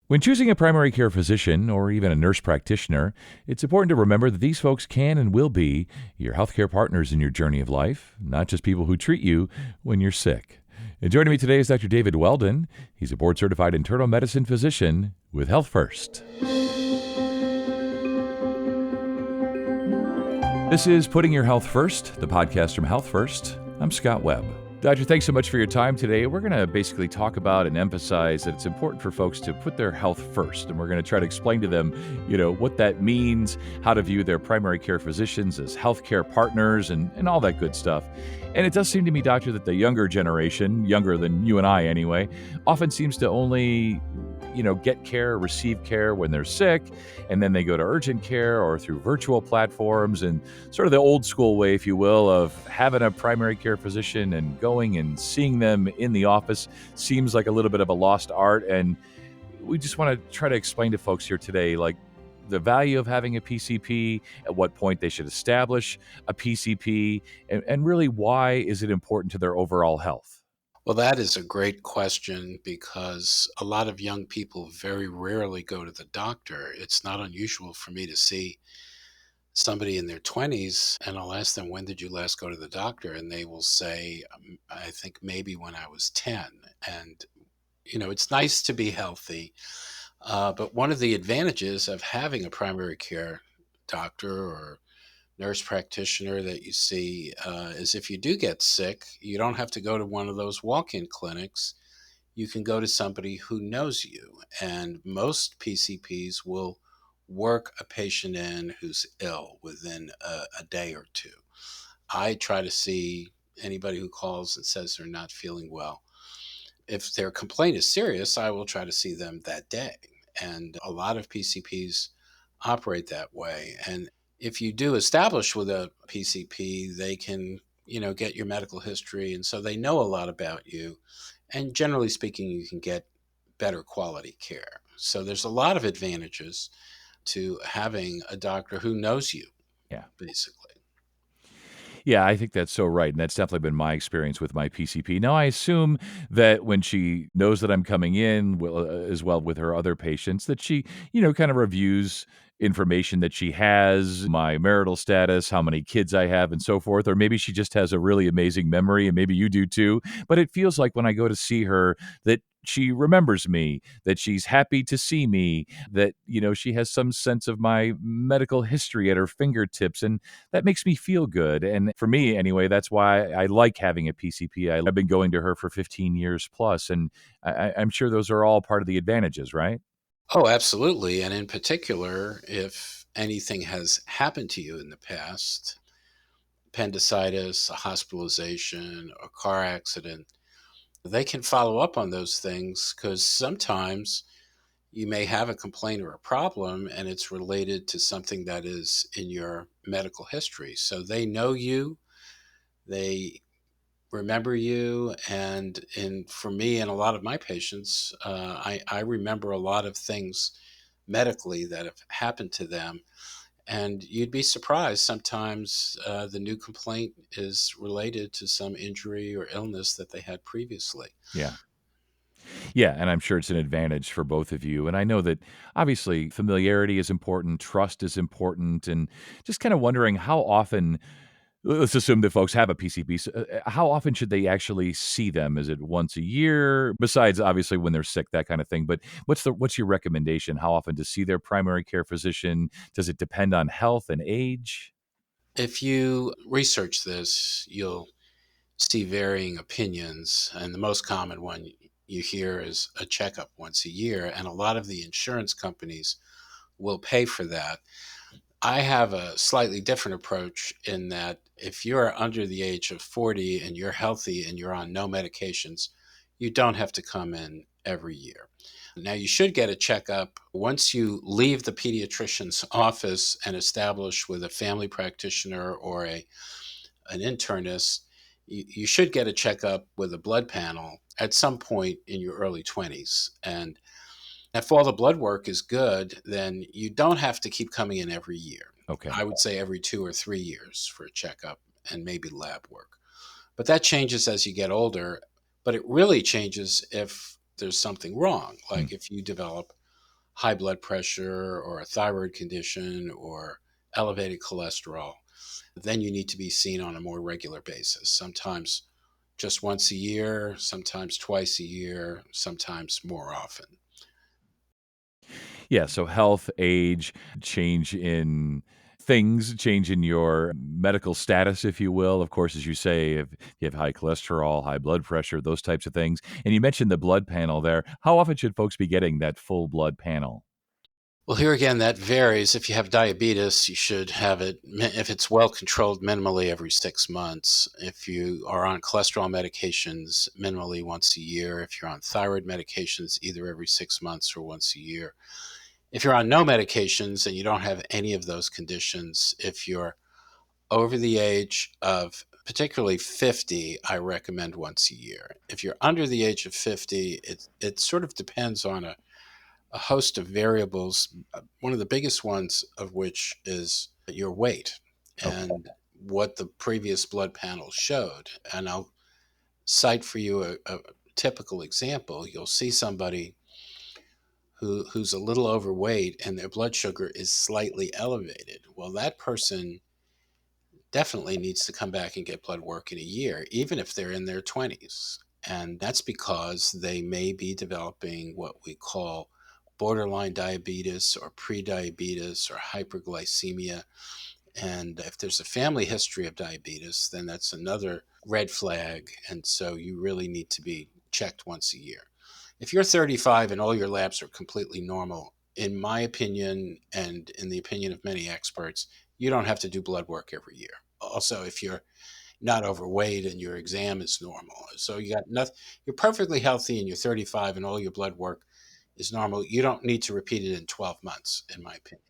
When choosing a primary care physician or even a nurse practitioner, it's important to remember that these folks can and will be your healthcare partners in your journey of life, not just people who treat you when you're sick. And joining me today is Dr. David Weldon. He's a board-certified internal medicine physician with Health First. This is Putting Your Health First, the podcast from Health First. I'm Scott Webb. Doctor, thanks so much for your time today. We're going to basically talk about and emphasize that it's important for folks to put their health first. And we're going to try to explain to them, what that means, how to view their primary care physicians as healthcare partners and all that good stuff. And it does seem to me, doctor, that the younger generation, younger than you and I anyway, often seems to only get care, receive care when they're sick, and then they go to urgent care or through virtual platforms and sort of the old school way, if you will, of having a primary care physician and going and seeing them in the office seems like a little bit of a lost art. And we just want to try to explain to folks here today, like the value of having a PCP, at what point they should establish a PCP, and really why is it important to their overall health? Well, that is a great question because a lot of young people very rarely go to the doctor. It's not unusual for me to see somebody in their 20s and I'll ask them, when did you last go to the doctor? And they will say, I think maybe when I was 10. And, it's nice to be healthy. But one of the advantages of having a primary care doctor or nurse practitioner that you see is if you do get sick, you don't have to go to one of those walk-in clinics. You can go to somebody who knows you. And most PCPs will work a patient in who's ill within a day or two. I try to see anybody who calls and says they're not feeling well. If their complaint is serious, I will try to see them that day. And a lot of PCPs operate that way. And if you do establish with a PCP, they can, get your medical history. And so they know a lot about you. And generally speaking, you can get better quality care. So there's a lot of advantages to having a doctor who knows you, Yeah. basically. Yeah, I think that's so right. And that's definitely been my experience with my PCP. Now, I assume that when she knows that I'm coming in, as well with her other patients, that she, kind of reviews information that she has, my marital status, how many kids I have, and so forth. Or maybe she just has a really amazing memory, and maybe you do too. But it feels like when I go to see her that she remembers me, that she's happy to see me, that, she has some sense of my medical history at her fingertips. And that makes me feel good. And for me, anyway, that's why I like having a PCP. I've been going to her for 15 years plus, and I'm sure those are all part of the advantages, right? Oh, absolutely. And in particular, if anything has happened to you in the past, appendicitis, a hospitalization, a car accident, they can follow up on those things because sometimes you may have a complaint or a problem and it's related to something that is in your medical history. So they know you, they remember you, and for me and a lot of my patients, I remember a lot of things medically that have happened to them. And you'd be surprised sometimes the new complaint is related to some injury or illness that they had previously. Yeah. Yeah, and I'm sure it's an advantage for both of you. And I know that obviously familiarity is important, trust is important, and just kind of wondering how often. Let's assume that folks have a PCP. How often should they actually see them? Is it once a year? Besides, obviously, when they're sick, that kind of thing. But what's your recommendation? How often to see their primary care physician? Does it depend on health and age? If you research this, you'll see varying opinions. And the most common one you hear is a checkup once a year. And a lot of the insurance companies will pay for that. I have a slightly different approach in that if you're under the age of 40 and you're healthy and you're on no medications, you don't have to come in every year. Now, you should get a checkup once you leave the pediatrician's office and establish with a family practitioner or an internist. You should get a checkup with a blood panel at some point in your early 20s. And if all the blood work is good, then you don't have to keep coming in every year. Okay. I would say every 2 or 3 years for a checkup and maybe lab work. But that changes as you get older. But it really changes if there's something wrong, Hmm. like if you develop high blood pressure or a thyroid condition or elevated cholesterol, then you need to be seen on a more regular basis. Sometimes just once a year, sometimes twice a year, sometimes more often. Yeah, so health, age, change in things, change in your medical status, if you will. Of course, as you say, if you have high cholesterol, high blood pressure, those types of things. And you mentioned the blood panel there. How often should folks be getting that full blood panel? Well, here again, that varies. If you have diabetes, you should have it, if it's well controlled, minimally every 6 months. If you are on cholesterol medications, minimally once a year. If you're on thyroid medications, either every 6 months or once a year. If you're on no medications and you don't have any of those conditions, if you're over the age of particularly 50, I recommend once a year. If you're under the age of 50, it sort of depends on a host of variables, one of the biggest ones of which is your weight Okay. and what the previous blood panel showed. And I'll cite for you a typical example. You'll see somebody who's a little overweight and their blood sugar is slightly elevated. Well, that person definitely needs to come back and get blood work in a year, even if they're in their 20s. And that's because they may be developing what we call borderline diabetes or prediabetes or hyperglycemia. And if there's a family history of diabetes, then that's another red flag. And so you really need to be checked once a year. If you're 35 and all your labs are completely normal, in my opinion, and in the opinion of many experts, you don't have to do blood work every year. Also, if you're not overweight and your exam is normal, so you got nothing, you're perfectly healthy and you're 35 and all your blood work is normal, you don't need to repeat it in 12 months, in my opinion.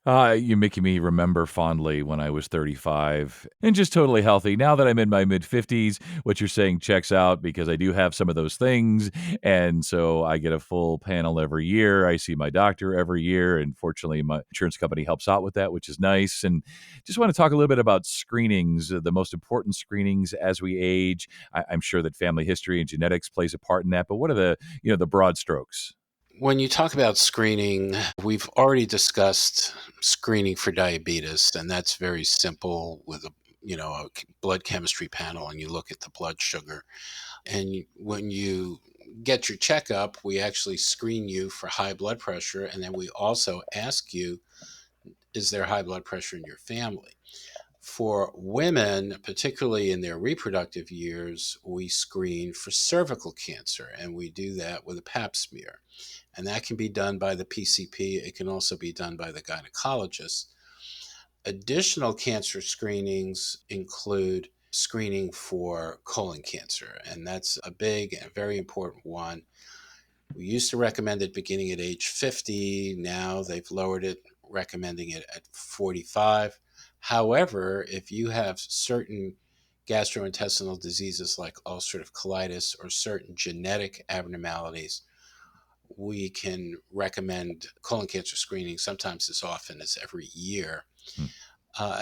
You're making me remember fondly when I was 35 and just totally healthy. Now that I'm in my mid 50s, what you're saying checks out because I do have some of those things. And so I get a full panel every year. I see my doctor every year. And fortunately, my insurance company helps out with that, which is nice. And just want to talk a little bit about screenings, the most important screenings as we age. I'm sure that family history and genetics plays a part in that. But what are the broad strokes? When you talk about screening, we've already discussed screening for diabetes, and that's very simple with a blood chemistry panel, and you look at the blood sugar. And when you get your checkup, we actually screen you for high blood pressure, and then we also ask you, is there high blood pressure in your family? For women, particularly in their reproductive years, we screen for cervical cancer, and we do that with a pap smear. And that can be done by the PCP. It can also be done by the gynecologist. Additional cancer screenings include screening for colon cancer, and that's a big and very important one. We used to recommend it beginning at age 50. Now they've lowered it, recommending it at 45. However, if you have certain gastrointestinal diseases like ulcerative colitis or certain genetic abnormalities, we can recommend colon cancer screening sometimes as often as every year. Hmm.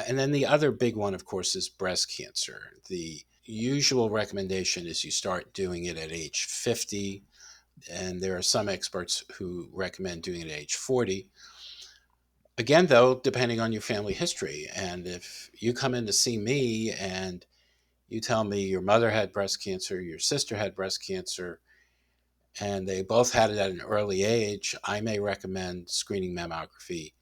And then the other big one, of course, is breast cancer. The usual recommendation is you start doing it at age 50, and there are some experts who recommend doing it at age 40. Again, though, depending on your family history. And if you come in to see me and you tell me your mother had breast cancer, your sister had breast cancer, and they both had it at an early age, I may recommend screening mammography,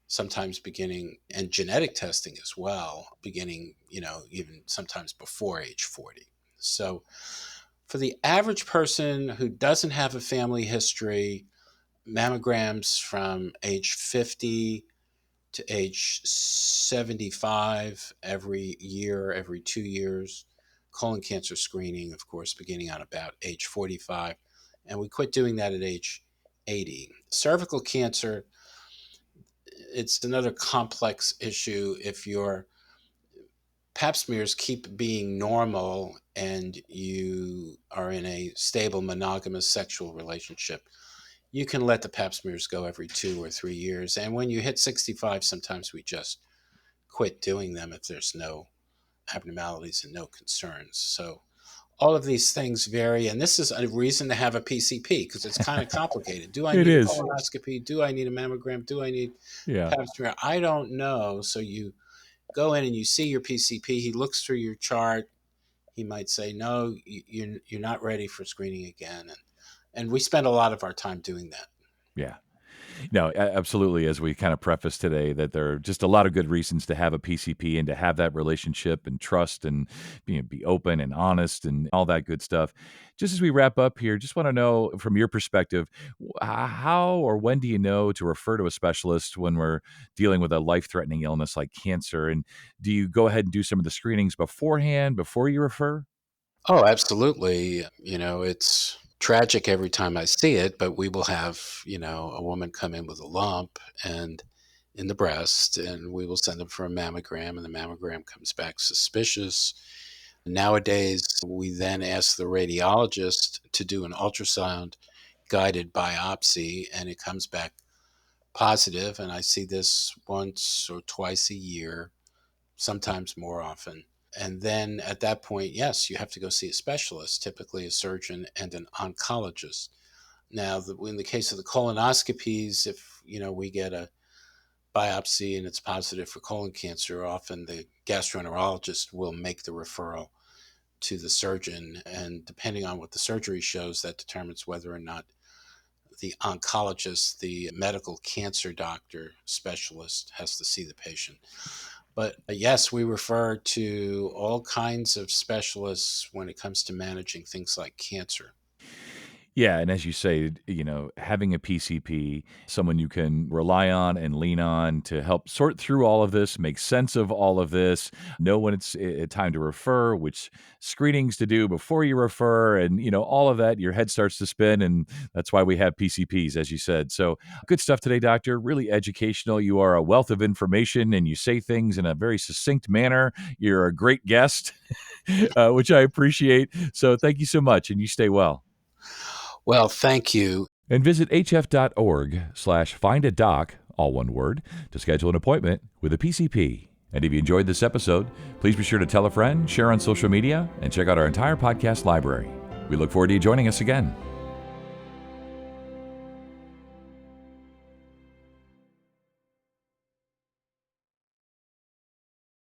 sometimes beginning, and genetic testing as well, beginning, even sometimes before age 40. So for the average person who doesn't have a family history, mammograms from age 50 to age 75 every year, every 2 years. Colon cancer screening, of course, beginning on about age 45. And we quit doing that at age 80. Cervical cancer, it's another complex issue. If your pap smears keep being normal and you are in a stable monogamous sexual relationship, you can let the pap smears go every 2 or 3 years. And when you hit 65, sometimes we just quit doing them if there's no abnormalities and no concerns. So all of these things vary, and this is a reason to have a PCP because it's kind of complicated. Do I It need a is. colonoscopy? Do I need a mammogram? Do I need Yeah. pap smear? I don't know. So you go in and you see your PCP. He looks through your chart. He might say, "No, you're not ready for screening again," and we spend a lot of our time doing that. Yeah. No, absolutely. As we kind of preface today, that there are just a lot of good reasons to have a PCP and to have that relationship and trust and be open and honest and all that good stuff. Just as we wrap up here, just want to know from your perspective, how or when do you know to refer to a specialist when we're dealing with a life threatening illness like cancer? And do you go ahead and do some of the screenings beforehand, before you refer? Oh, absolutely. It's tragic every time I see it, but we will have, a woman come in with a lump and in the breast, and we will send them for a mammogram, and the mammogram comes back suspicious. Nowadays, we then ask the radiologist to do an ultrasound guided biopsy, and it comes back positive. And I see this once or twice a year, sometimes more often. And then at that point, yes, you have to go see a specialist, typically a surgeon and an oncologist. Now, in the case of the colonoscopies, if we get a biopsy and it's positive for colon cancer, often the gastroenterologist will make the referral to the surgeon, and depending on what the surgery shows, that determines whether or not the oncologist, the medical cancer doctor specialist, has to see the patient. But yes, we refer to all kinds of specialists when it comes to managing things like cancer. Yeah, and as you say, having a PCP, someone you can rely on and lean on to help sort through all of this, make sense of all of this, know when it's time to refer, which screenings to do before you refer, and all of that, your head starts to spin, and that's why we have PCPs, as you said. So good stuff today, doctor. Really educational. You are a wealth of information, and you say things in a very succinct manner. You're a great guest, which I appreciate. So thank you so much, and you stay well. Well, thank you. And visit hf.org/findadoc, all one word, to schedule an appointment with a PCP. And if you enjoyed this episode, please be sure to tell a friend, share on social media, and check out our entire podcast library. We look forward to you joining us again.